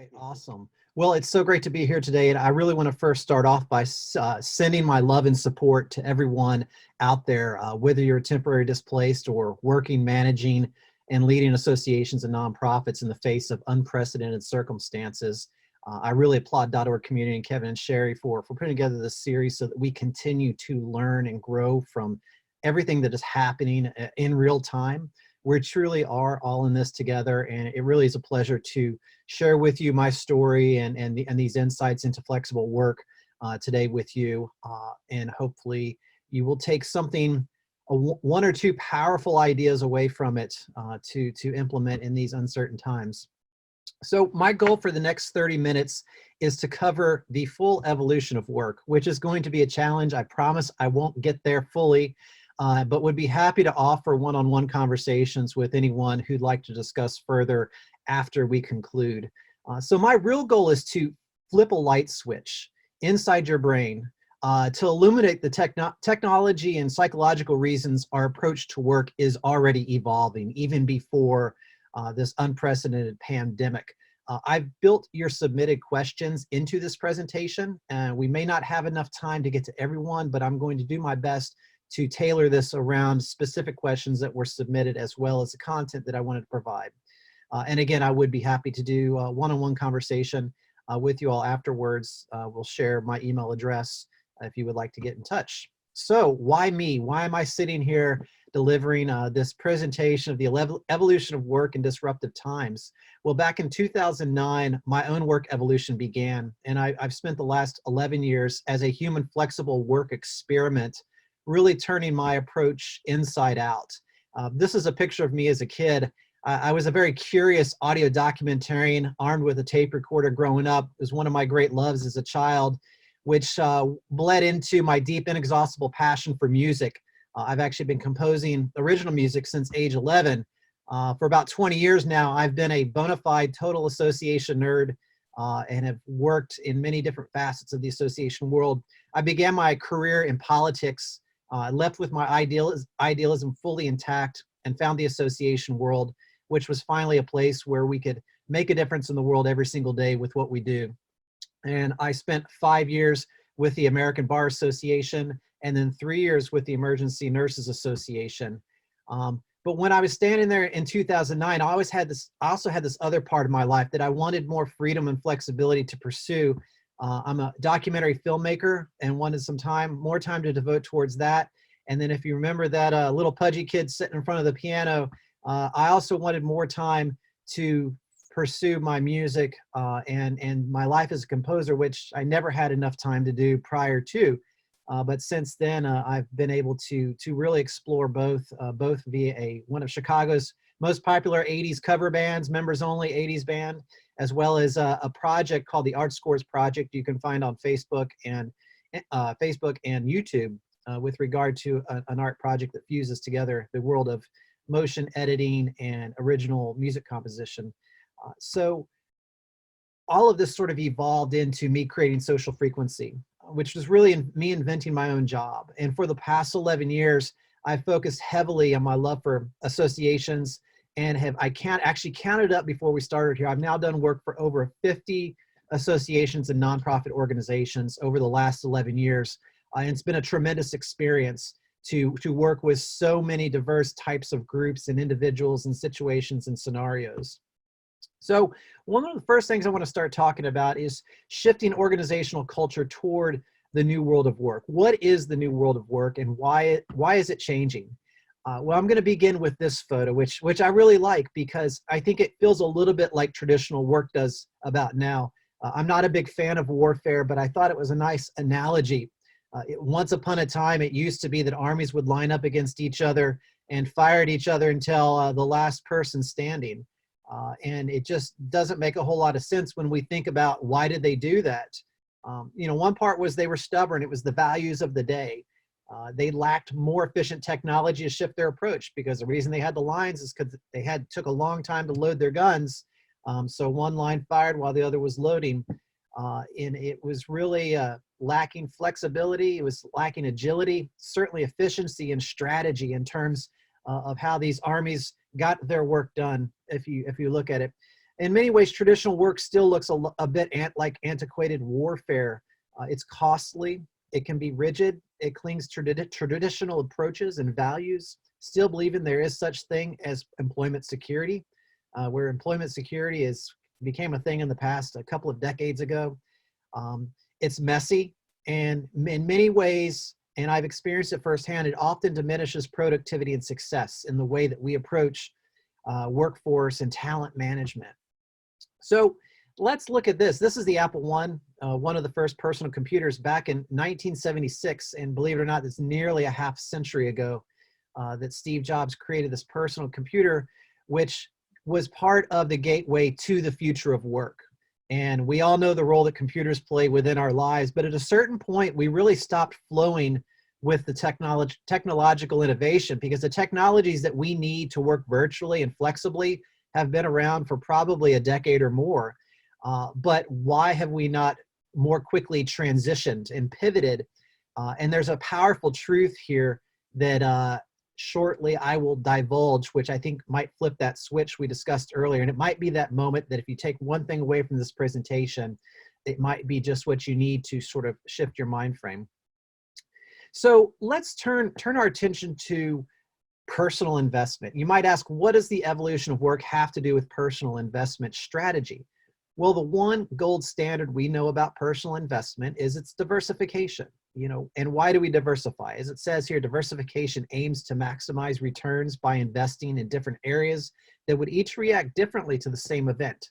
Right, awesome. Well, it's so great to be here today, and I really want to first start off by sending my love and support to everyone out there, whether you're temporary displaced or working, managing, and leading associations and nonprofits in the face of unprecedented circumstances. I really applaud .org community and Kevin and Sherry for putting together this series so that we continue to learn and grow from everything that is happening in real time. We truly are all in this together, and it really is a pleasure to share with you my story and these insights into flexible work today with you. And hopefully you will take something, one or two powerful ideas away from it to implement in these uncertain times. So my goal for the next 30 minutes is to cover the full evolution of work, which is going to be a challenge. I promise I won't get there fully, but would be happy to offer one-on-one conversations with anyone who'd like to discuss further after we conclude. So my real goal is to flip a light switch inside your brain to illuminate the technology and psychological reasons our approach to work is already evolving, even before this unprecedented pandemic. I've built your submitted questions into this presentation, and we may not have enough time to get to everyone, but I'm going to do my best to tailor this around specific questions that were submitted, as well as the content that I wanted to provide. And again, I would be happy to do a one-on-one conversation with you all afterwards. We'll share my email address if you would like to get in touch. So why me? Why am I sitting here delivering this presentation of the evolution of work in disruptive times? Well, back in 2009, my own work evolution began, and I've spent the last 11 years as a human flexible work experiment, really turning my approach inside out. This is a picture of me as a kid. I was a very curious audio documentarian armed with a tape recorder growing up. It was one of my great loves as a child, which bled into my deep, inexhaustible passion for music. I've actually been composing original music since age 11. For about 20 years now, I've been a bona fide total association nerd and have worked in many different facets of the association world. I began my career in politics, left with my idealism fully intact, and found the association world, which was finally a place where we could make a difference in the world every single day with what we do. And I spent 5 years with the American Bar Association, and then 3 years with the Emergency Nurses Association. But when I was standing there in 2009, I also had this other part of my life that I wanted more freedom and flexibility to pursue. I'm a documentary filmmaker and wanted more time to devote towards that. And then if you remember that little pudgy kid sitting in front of the piano, I also wanted more time to pursue my music and my life as a composer, which I never had enough time to do prior to. But since then, I've been able to really explore both via one of Chicago's most popular 80s cover bands, members only 80s band, as well as a project called the Art Scores Project you can find on Facebook and YouTube with regard to an art project that fuses together the world of motion editing and original music composition. So all of this sort of evolved into me creating Social Frequency, which was really me inventing my own job. And for the past 11 years, I've focused heavily on my love for associations and I actually counted up before we started here. I've now done work for over 50 associations and nonprofit organizations over the last 11 years. And it's been a tremendous experience to work with so many diverse types of groups and individuals and situations and scenarios. So one of the first things I want to start talking about is shifting organizational culture toward the new world of work. What is the new world of work, and why is it changing? Well, I'm going to begin with this photo, which I really like because I think it feels a little bit like traditional work does about now. I'm not a big fan of warfare, but I thought it was a nice analogy. Once upon a time, it used to be that armies would line up against each other and fire at each other until the last person standing. And it just doesn't make a whole lot of sense when we think about why did they do that. One part was they were stubborn. It was the values of the day. They lacked more efficient technology to shift their approach, because the reason they had the lines is because they took a long time to load their guns. So one line fired while the other was loading. And it was really lacking flexibility. It was lacking agility, certainly efficiency and strategy in terms of how these armies got their work done, if you look at it. In many ways, traditional work still looks a bit like antiquated warfare. It's costly, it can be rigid, it clings to traditional approaches and values, still believing there is such thing as employment security, where employment security became a thing in the past a couple of decades ago. It's messy, and in many ways, and I've experienced it firsthand, it often diminishes productivity and success in the way that we approach workforce and talent management. So let's look at this. This is the Apple I, one of the first personal computers back in 1976. And believe it or not, it's nearly a half century ago that Steve Jobs created this personal computer, which was part of the gateway to the future of work. And we all know the role that computers play within our lives, but at a certain point, we really stopped flowing with the technological innovation, because the technologies that we need to work virtually and flexibly have been around for probably a decade or more. But why have we not more quickly transitioned and pivoted? And there's a powerful truth here that shortly I will divulge, which I think might flip that switch we discussed earlier. And it might be that moment that if you take one thing away from this presentation, it might be just what you need to sort of shift your mind frame. So let's turn our attention to personal investment. You might ask, what does the evolution of work have to do with personal investment strategy? Well, the one gold standard we know about personal investment is its diversification. And why do we diversify? As it says here, diversification aims to maximize returns by investing in different areas that would each react differently to the same event.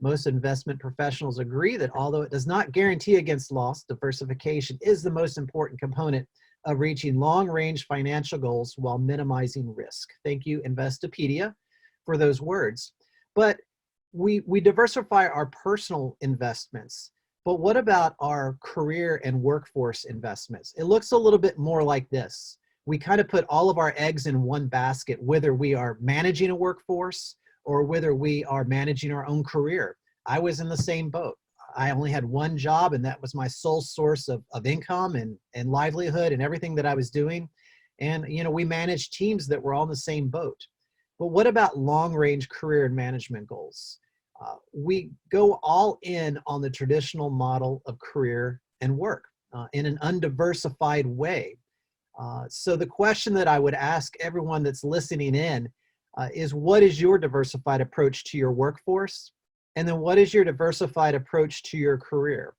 Most investment professionals agree that although it does not guarantee against loss, diversification is the most important component of reaching long-range financial goals while minimizing risk. Thank you, Investopedia, for those words. But we diversify our personal investments, but what about our career and workforce investments? It looks a little bit more like this. We kind of put all of our eggs in one basket, whether we are managing a workforce or whether we are managing our own career. I was in the same boat. I only had one job, and that was my sole source of income and livelihood and everything that I was doing. And we managed teams that were all in the same boat. But what about long-range career and management goals? We go all in on the traditional model of career and work in an undiversified way. So the question that I would ask everyone that's listening in is, what is your diversified approach to your workforce? And then what is your diversified approach to your career?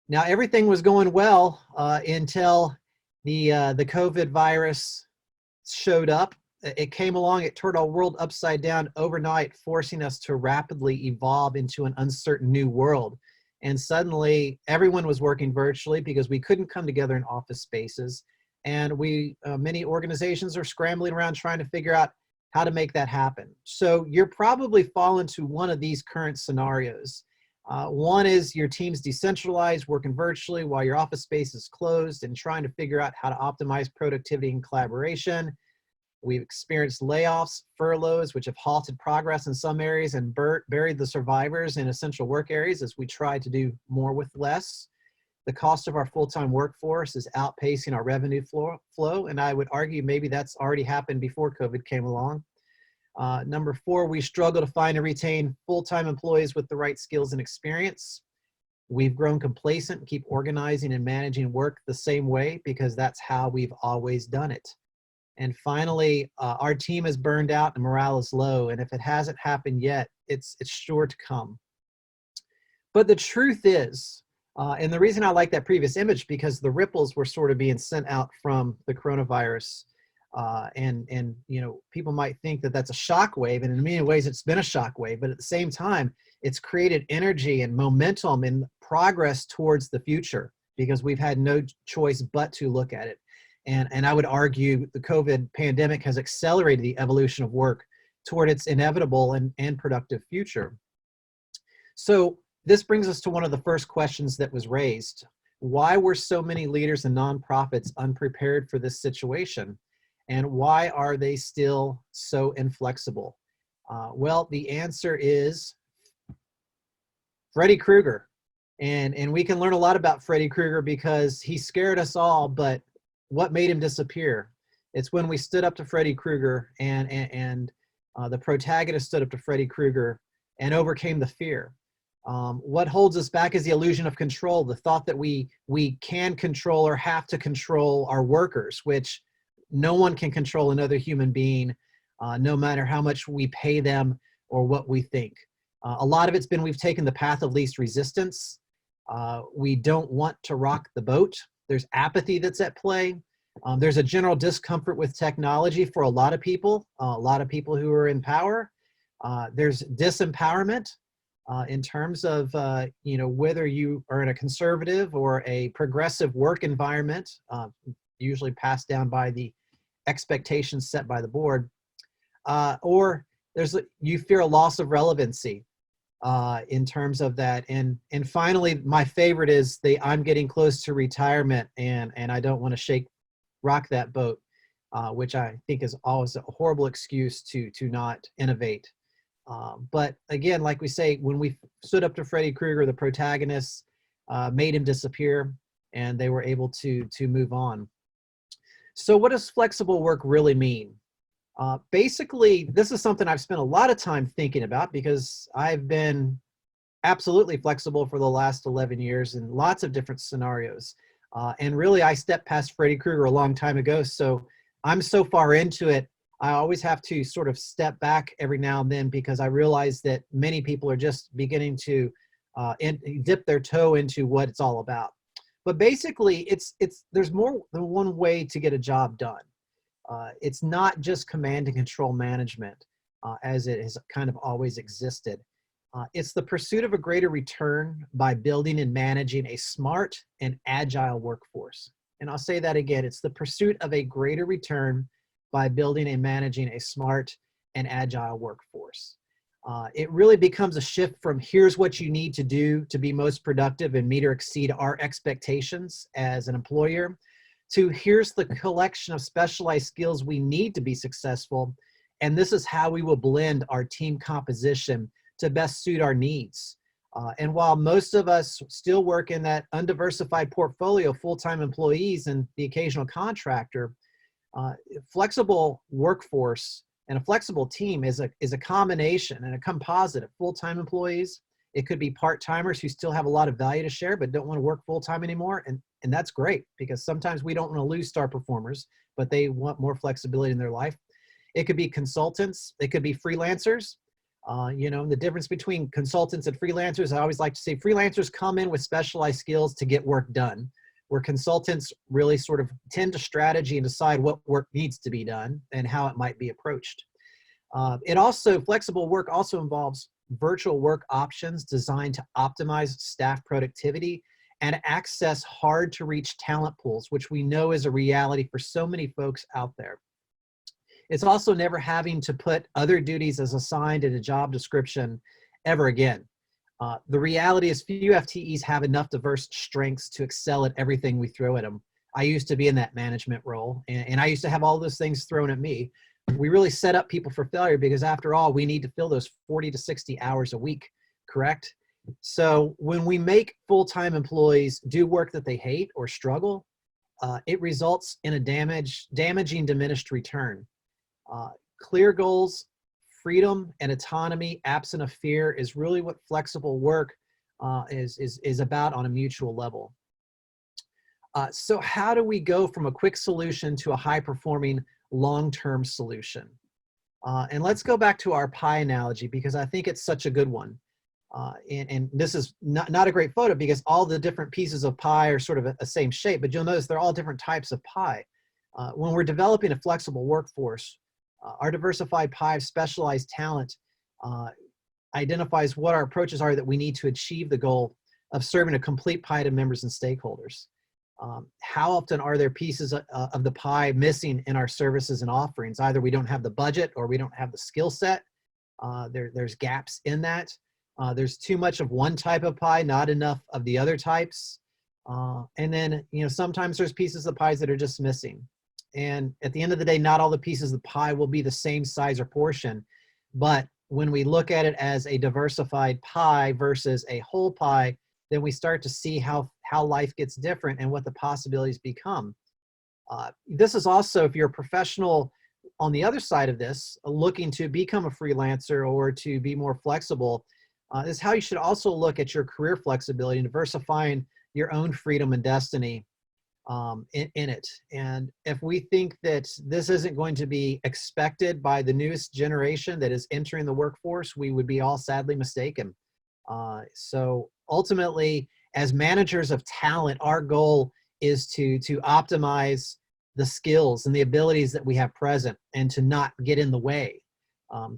Now, everything was going well until the COVID virus showed up. It came along, it turned our world upside down overnight, forcing us to rapidly evolve into an uncertain new world. And suddenly, everyone was working virtually because we couldn't come together in office spaces. And many organizations are scrambling around trying to figure out how to make that happen. So you're probably fallen to one of these current scenarios. One is your team's decentralized, working virtually while your office space is closed, and trying to figure out how to optimize productivity and collaboration. We've experienced layoffs, furloughs, which have halted progress in some areas and buried the survivors in essential work areas as we try to do more with less. The cost of our full-time workforce is outpacing our revenue flow, and I would argue maybe that's already happened before COVID came along. Number 4, we struggle to find and retain full-time employees with the right skills and experience. We've grown complacent and keep organizing and managing work the same way because that's how we've always done it. And finally, our team is burned out and morale is low, and if it hasn't happened yet, it's sure to come. But the truth is, and the reason I like that previous image, because the ripples were sort of being sent out from the coronavirus. And people might think that that's a shock wave, and in many ways it's been a shock wave, but at the same time, it's created energy and momentum and progress towards the future because we've had no choice but to look at it. And I would argue the COVID pandemic has accelerated the evolution of work toward its inevitable and productive future. So this brings us to one of the first questions that was raised. Why were so many leaders and nonprofits unprepared for this situation? And why are they still so inflexible? Well, the answer is Freddy Krueger. And we can learn a lot about Freddy Krueger because he scared us all, but what made him disappear? It's when we stood up to Freddy Krueger and The protagonist stood up to Freddy Krueger and overcame the fear. What holds us back is the illusion of control, the thought that we can control or have to control our workers, which no one can control another human being, no matter how much we pay them or what we think. A lot of it's been we've taken the path of least resistance. We don't want to rock the boat. There's apathy that's at play. There's a general discomfort with technology for a lot of people who are in power. There's disempowerment in terms of whether you are in a conservative or a progressive work environment, usually passed down by the expectations set by the board, or you fear a loss of relevancy in terms of that. And finally, my favorite is I'm getting close to retirement and I don't want to rock that boat, which I think is always a horrible excuse to not innovate. But again, like we say, when we stood up to Freddy Krueger, the protagonist made him disappear and they were able to move on. So what does flexible work really mean? Basically, this is something I've spent a lot of time thinking about because I've been absolutely flexible for the last 11 years in lots of different scenarios. And really, I stepped past Freddy Krueger a long time ago. So I'm so far into it, I always have to sort of step back every now and then because I realize that many people are just beginning to dip their toe into what it's all about. But basically, there's more than one way to get a job done. It's not just command and control management as it has kind of always existed. It's the pursuit of a greater return by building and managing a smart and agile workforce. And I'll say that again, it's the pursuit of a greater return by building and managing a smart and agile workforce. It really becomes a shift from here's what you need to do to be most productive and meet or exceed our expectations as an employer, to here's the collection of specialized skills we need to be successful, and this is how we will blend our team composition to best suit our needs. And while most of us still work in that undiversified portfolio of full-time employees and the occasional contractor, flexible workforce and a flexible team is a combination and a composite of full-time employees. It could be part-timers who still have a lot of value to share but don't want to work full-time anymore. And that's great because sometimes we don't want to lose star performers, but they want more flexibility in their life. It could be consultants. It could be freelancers. The difference between consultants and freelancers, I always like to say freelancers come in with specialized skills to get work done, where consultants really sort of tend to strategy and decide what work needs to be done and how it might be approached. Flexible work also involves virtual work options designed to optimize staff productivity and access hard to reach talent pools, which we know is a reality for so many folks out there. It's also never having to put other duties as assigned in a job description ever again. The reality is few FTEs have enough diverse strengths to excel at everything we throw at them. I used to be in that management role, and I used to have all those things thrown at me. We really set up people for failure because after all, we need to fill those 40 to 60 hours a week, correct? So when we make full-time employees do work that they hate or struggle, it results in a damaging diminished return. Clear goals, freedom, and autonomy, absent of fear, is really what flexible work is about on a mutual level. So how do we go from a quick solution to a high-performing long-term solution? And let's go back to our pie analogy because I think it's such a good one. And this is not a great photo because all the different pieces of pie are sort of a same shape, but you'll notice they're all different types of pie. When we're developing a flexible workforce, our diversified pie of specialized talent identifies what our approaches are that we need to achieve the goal of serving a complete pie to members and stakeholders. How often are there pieces of the pie missing in our services and offerings? Either we don't have the budget or we don't have the skill set. There's gaps in that. There's too much of one type of pie, not enough of the other types. And then, sometimes there's pieces of pies that are just missing. And at the end of the day, not all the pieces of the pie will be the same size or portion. But when we look at it as a diversified pie versus a whole pie, then we start to see how life gets different and what the possibilities become. This is also, if you're a professional on the other side of this, looking to become a freelancer or to be more flexible, is how you should also look at your career flexibility and diversifying your own freedom and destiny in it. And if we think that this isn't going to be expected by the newest generation that is entering the workforce, we would be all sadly mistaken. So ultimately, as managers of talent, our goal is to optimize the skills and the abilities that we have present and to not get in the way,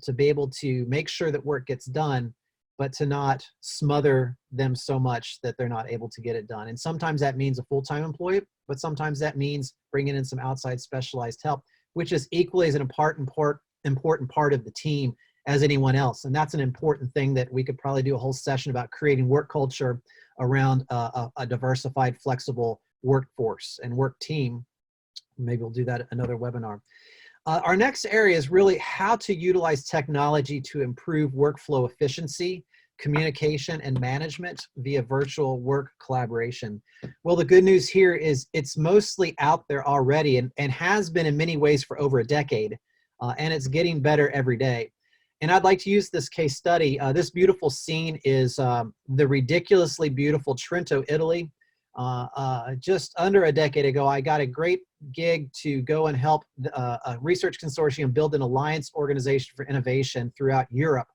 to be able to make sure that work gets done, but to not smother them so much that they're not able to get it done. And sometimes that means a full-time employee, but sometimes that means bringing in some outside specialized help, which is equally as an important part of the team as anyone else. And that's an important thing that we could probably do a whole session about, creating work culture around a diversified, flexible workforce and work team. Maybe we'll do that at another webinar. Our next area is really how to utilize technology to improve workflow efficiency, communication, and management via virtual work collaboration. Well, the good news here is it's mostly out there already and has been in many ways for over a decade, and it's getting better every day. And I'd like to use this case study. This beautiful scene is the ridiculously beautiful Trento, Italy. Just under a decade ago, I got a great gig to go and help a research consortium build an alliance organization for innovation throughout Europe.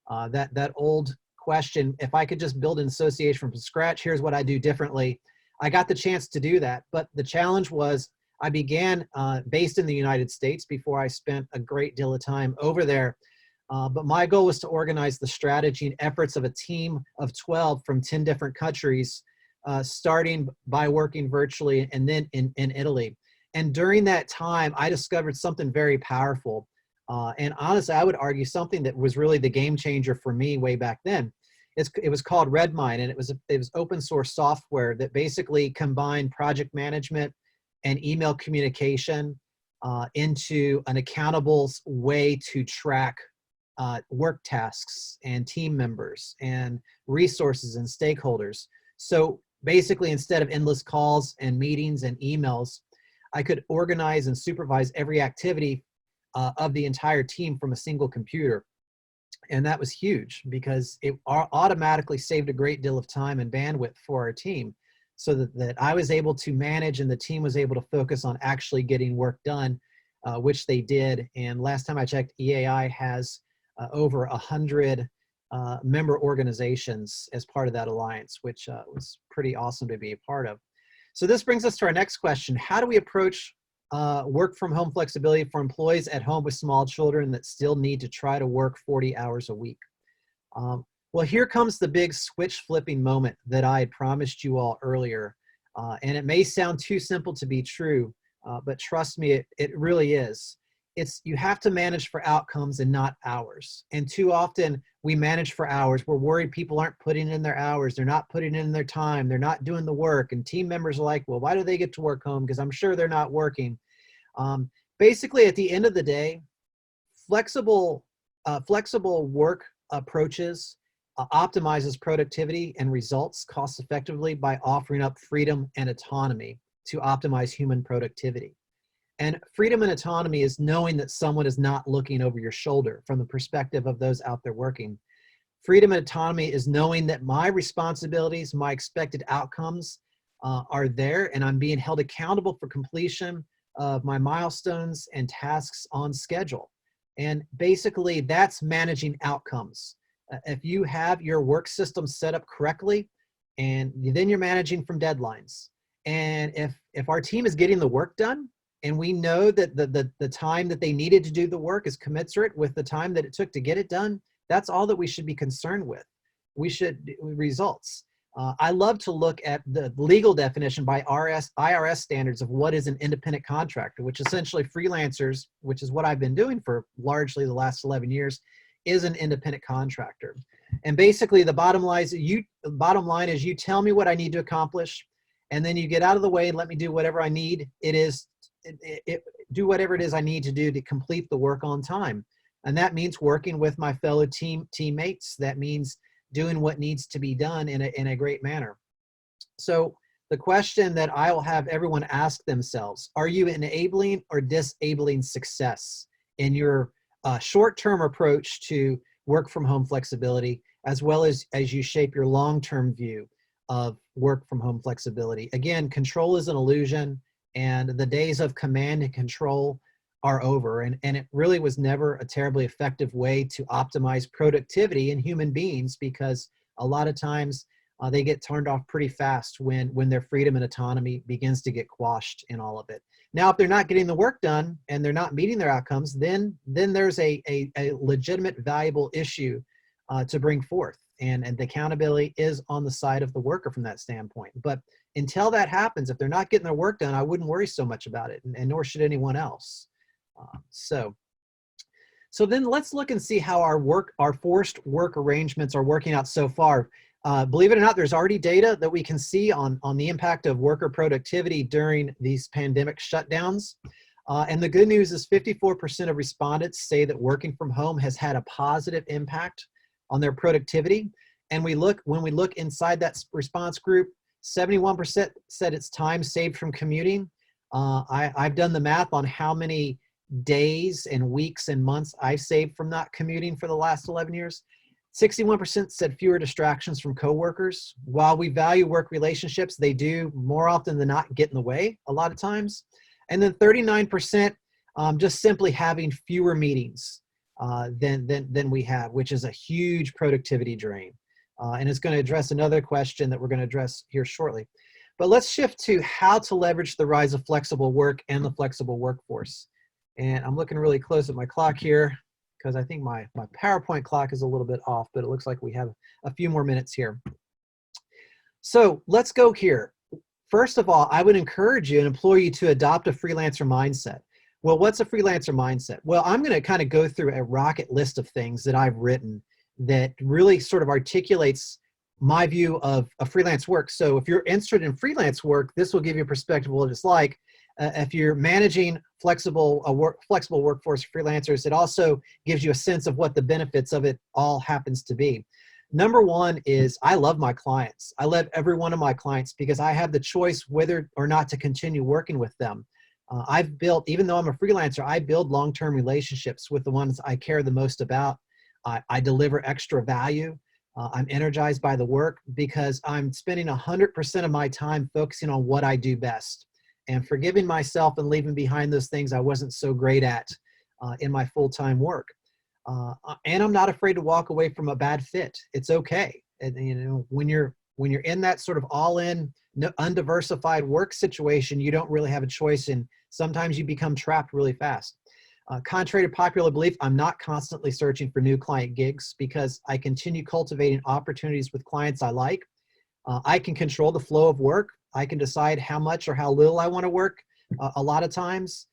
That old question, if I could just build an association from scratch, here's what I do differently. I got the chance to do that, but the challenge was I began based in the United States before I spent a great deal of time over there. But my goal was to organize the strategy and efforts of a team of 12 from 10 different countries, starting by working virtually and then in Italy. And during that time, I discovered something very powerful. And honestly, I would argue something that was really the game changer for me way back then. It was called Redmine, and it was open source software that basically combined project management and email communication into an accountable way to track work tasks and team members and resources and stakeholders. So basically, instead of endless calls and meetings and emails, I could organize and supervise every activity of the entire team from a single computer. And that was huge because it automatically saved a great deal of time and bandwidth for our team, so that I was able to manage and the team was able to focus on actually getting work done, which they did. And last time I checked, EAI has over 100 member organizations as part of that alliance, which was pretty awesome to be a part of. So this brings us to our next question. How do we approach work from home flexibility for employees at home with small children that still need to try to work 40 hours a week? Well, here comes the big switch flipping moment that I had promised you all earlier. And it may sound too simple to be true, but trust me, it really is. You have to manage for outcomes and not hours. And too often we manage for hours. We're worried people aren't putting in their hours. They're not putting in their time. They're not doing the work. And team members are like, well, why do they get to work home? Because I'm sure they're not working. Basically, at the end of the day, flexible work approaches optimizes productivity and results cost effectively by offering up freedom and autonomy to optimize human productivity. And freedom and autonomy is knowing that someone is not looking over your shoulder from the perspective of those out there working. Freedom and autonomy is knowing that my responsibilities, my expected outcomes are there, and I'm being held accountable for completion of my milestones and tasks on schedule. And basically, that's managing outcomes. If you have your work system set up correctly, and then you're managing from deadlines. And if our team is getting the work done, and we know that the time that they needed to do the work is commensurate with the time that it took to get it done, that's all that we should be concerned with. We should results. I love to look at the legal definition by IRS standards of what is an independent contractor, which essentially freelancers, which is what I've been doing for largely the last 11 years, is an independent contractor. And basically the bottom line is you tell me what I need to accomplish, and then you get out of the way and let me do whatever I need. Do whatever it is I need to do to complete the work on time. And that means working with my fellow teammates. That means doing what needs to be done in a great manner. So the question that I will have everyone ask themselves: are you enabling or disabling success in your short-term approach to work from home flexibility, as well as you shape your long-term view of work from home flexibility? Again, control is an illusion, and the days of command and control are over. And it really was never a terribly effective way to optimize productivity in human beings, because a lot of times they get turned off pretty fast when their freedom and autonomy begins to get quashed in all of it. Now, if they're not getting the work done and they're not meeting their outcomes, then there's a legitimate, valuable issue to bring forth. And the accountability is on the side of the worker from that standpoint. But until that happens, if they're not getting their work done, I wouldn't worry so much about it, and nor should anyone else. So then let's look and see how our forced work arrangements are working out so far. Believe it or not, there's already data that we can see on the impact of worker productivity during these pandemic shutdowns. And the good news is 54% of respondents say that working from home has had a positive impact on their productivity. And when we look inside that response group, 71% said it's time saved from commuting. I've done the math on how many days and weeks and months I've saved from not commuting for the last 11 years. 61% said fewer distractions from coworkers. While we value work relationships, they do more often than not get in the way a lot of times. And then 39% just simply having fewer meetings than we have, which is a huge productivity drain. And it's going to address another question that we're going to address here shortly. But let's shift to how to leverage the rise of flexible work and the flexible workforce. And I'm looking really close at my clock here, because I think my PowerPoint clock is a little bit off, but it looks like we have a few more minutes here. So let's go here. First of all, I would encourage you and implore you to adopt a freelancer mindset. Well, what's a freelancer mindset? Well, I'm going to kind of go through a rocket list of things that I've written that really sort of articulates my view of freelance work. So if you're interested in freelance work, this will give you a perspective of what it's like. If you're managing flexible workforce freelancers, it also gives you a sense of what the benefits of it all happens to be. Number one is I love my clients. I love every one of my clients because I have the choice whether or not to continue working with them. I've built, even though I'm a freelancer, I build long-term relationships with the ones I care the most about. I deliver extra value. I'm energized by the work because I'm spending 100% of my time focusing on what I do best and forgiving myself and leaving behind those things I wasn't so great at in my full-time work. And I'm not afraid to walk away from a bad fit. It's okay. And, you know, when you're in that sort of all-in, undiversified work situation, you don't really have a choice, and sometimes you become trapped really fast. Contrary to popular belief, I'm not constantly searching for new client gigs because I continue cultivating opportunities with clients I like. I can control the flow of work. I can decide how much or how little I want to work a lot of times.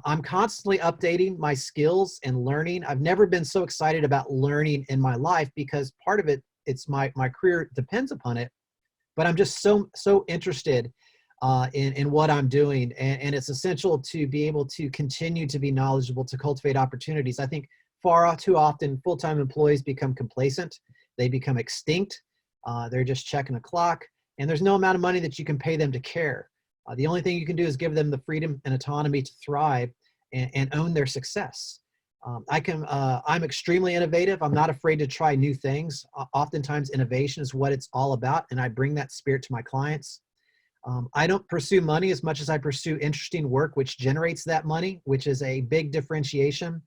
I'm constantly updating my skills and learning. I've never been so excited about learning in my life because part of it, it's my career depends upon it, but I'm just so interested in what I'm doing. And it's essential to be able to continue to be knowledgeable, to cultivate opportunities. I think far too often full-time employees become complacent. They become extinct. They're just checking a clock, and there's no amount of money that you can pay them to care. The only thing you can do is give them the freedom and autonomy to thrive and own their success. I'm extremely innovative. I'm not afraid to try new things. Oftentimes innovation is what it's all about, and I bring that spirit to my clients. I don't pursue money as much as I pursue interesting work which generates that money, which is a big differentiation.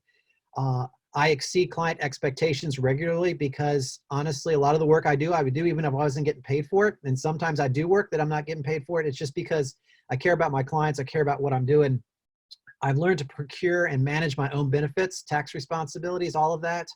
I exceed client expectations regularly because honestly, a lot of the work I would do even if I wasn't getting paid for it. And sometimes I do work that I'm not getting paid for it. It's just because I care about my clients. I care about what I'm doing. I've learned to procure and manage my own benefits, tax responsibilities, all of that.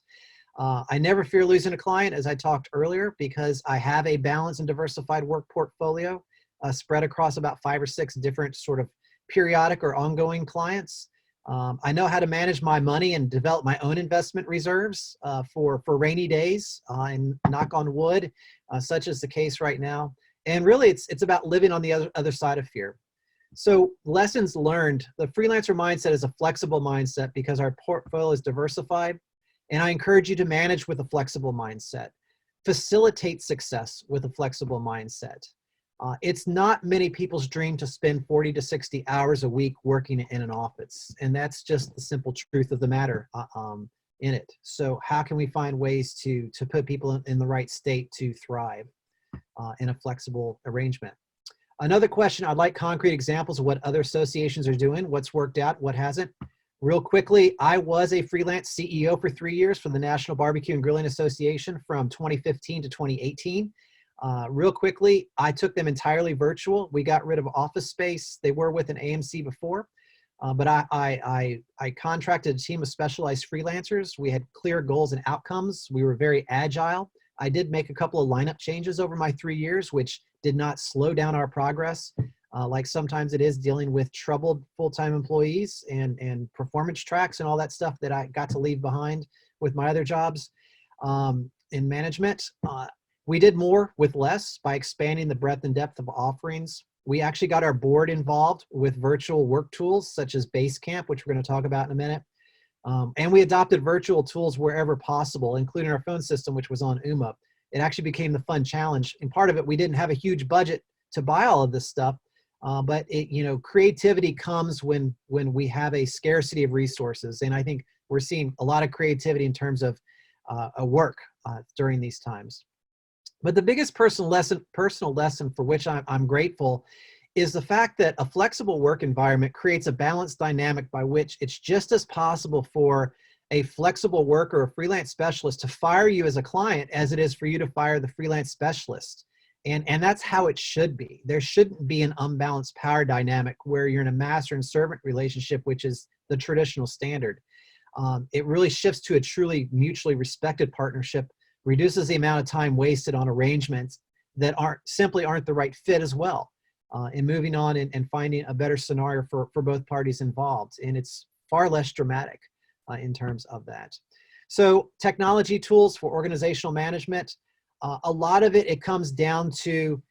I never fear losing a client, as I talked earlier, because I have a balanced and diversified work portfolio spread across about 5 or 6 different sort of periodic or ongoing clients. I know how to manage my money and develop my own investment reserves for rainy days, and knock on wood, such as the case right now. And really, it's about living on the other side of fear. So lessons learned: the freelancer mindset is a flexible mindset because our portfolio is diversified. And I encourage you to manage with a flexible mindset. Facilitate success with a flexible mindset. It's not many people's dream to spend 40 to 60 hours a week working in an office. And that's just the simple truth of the matter in it. So how can we find ways to put people in the right state to thrive in a flexible arrangement? Another question, I'd like concrete examples of what other associations are doing, what's worked out, what hasn't. Real quickly, I was a freelance CEO for 3 years for the National Barbecue and Grilling Association from 2015 to 2018. Real quickly, I took them entirely virtual. We got rid of office space. They were with an AMC before, but I contracted a team of specialized freelancers. We had clear goals and outcomes. We were very agile. I did make a couple of lineup changes over my 3 years, which did not slow down our progress. Like sometimes it is dealing with troubled full-time employees and performance tracks and all that stuff that I got to leave behind with my other jobs in management. We did more with less by expanding the breadth and depth of offerings. We actually got our board involved with virtual work tools such as Basecamp, which we're going to talk about in a minute. And we adopted virtual tools wherever possible, including our phone system, which was on UMA. It actually became the fun challenge. And part of it, we didn't have a huge budget to buy all of this stuff. But creativity comes when we have a scarcity of resources. And I think we're seeing a lot of creativity in terms of work during these times. But the biggest personal lesson for which I'm grateful is the fact that a flexible work environment creates a balanced dynamic by which it's just as possible for a flexible worker or freelance specialist to fire you as a client as it is for you to fire the freelance specialist. And that's how it should be. There shouldn't be an unbalanced power dynamic where you're in a master and servant relationship, which is the traditional standard. It really shifts to a truly mutually respected partnership, reduces the amount of time wasted on arrangements that simply aren't the right fit as well, and moving on and finding a better scenario for both parties involved. And it's far less dramatic in terms of that. So technology tools for organizational management, a lot of it comes down to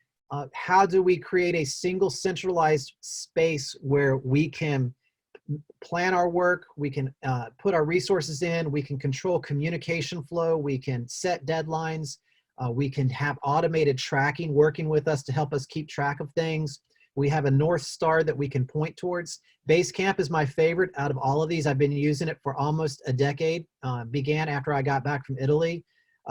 how do we create a single centralized space where we can plan our work, we can put our resources in, we can control communication flow, we can set deadlines, we can have automated tracking working with us to help us keep track of things. We have a North Star that we can point towards. Basecamp is my favorite out of all of these. I've been using it for almost a decade, began after I got back from Italy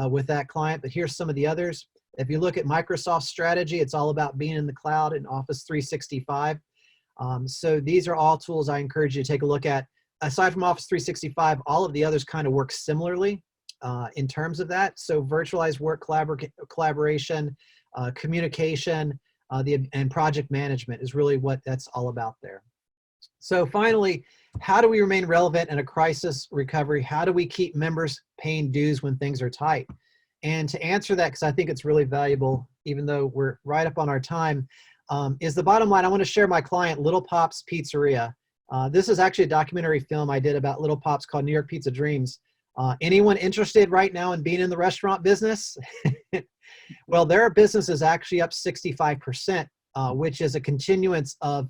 with that client, but here's some of the others. If you look at Microsoft's strategy, it's all about being in the cloud in Office 365. So these are all tools I encourage you to take a look at. Aside from Office 365, all of the others kind of work similarly in terms of that. So virtualized work collaboration, communication, and project management is really what that's all about there. So finally, how do we remain relevant in a crisis recovery? How do we keep members paying dues when things are tight? And to answer that, because I think it's really valuable, even though we're right up on our time, is the bottom line. I want to share my client, Little Pop's Pizzeria. This is actually a documentary film I did about Little Pop's called New York Pizza Dreams. Anyone interested right now in being in the restaurant business? Well, their business is actually up 65%, which is a continuance of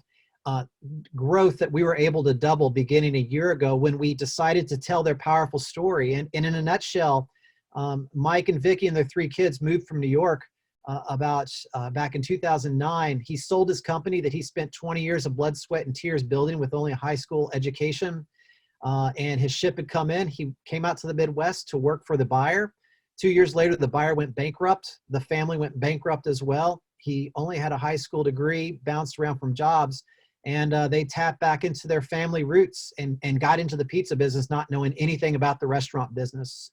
growth that we were able to double beginning a year ago when we decided to tell their powerful story. And in a nutshell, Mike and Vicky and their 3 kids moved from New York back in 2009. He sold his company that he spent 20 years of blood, sweat, and tears building with only a high school education. And his ship had come in. He came out to the Midwest to work for the buyer. 2 years later, the buyer went bankrupt. The family went bankrupt as well. He only had a high school degree, bounced around from jobs, and they tapped back into their family roots and got into the pizza business, not knowing anything about the restaurant business.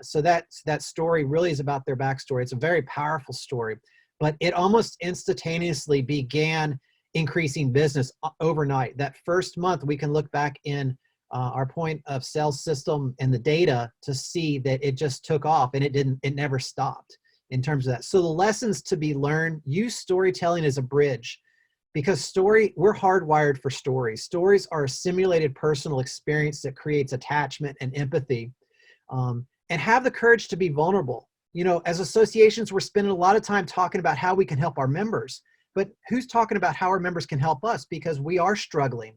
So that story really is about their backstory. It's a very powerful story, but it almost instantaneously began increasing business overnight. That first month, we can look back in our point of sales system and the data to see that it just took off, and it never stopped in terms of that. So the lessons to be learned: use storytelling as a bridge, because we're hardwired for stories. Stories are a simulated personal experience that creates attachment and empathy. And have the courage to be vulnerable. You know, as associations, we're spending a lot of time talking about how we can help our members, but who's talking about how our members can help us? Because we are struggling.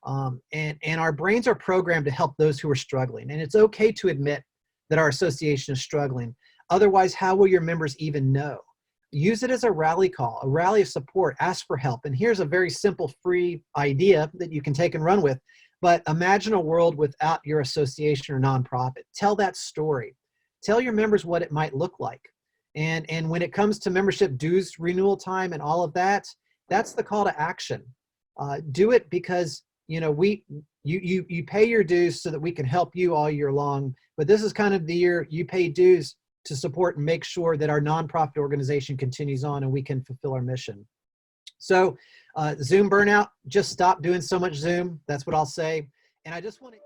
And our brains are programmed to help those who are struggling. And it's okay to admit that our association is struggling. Otherwise, how will your members even know? use it as a rally call, a rally of support, ask for help. And here's a very simple, free idea that you can take and run with. But imagine a world without your association or nonprofit. Tell that story. Tell your members what it might look like. And when it comes to membership dues renewal time and all of that, that's the call to action. Do it because you pay your dues so that we can help you all year long. But this is kind of the year you pay dues to support and make sure that our nonprofit organization continues on and we can fulfill our mission. So Zoom burnout, just stop doing so much Zoom. That's what I'll say. And I just want to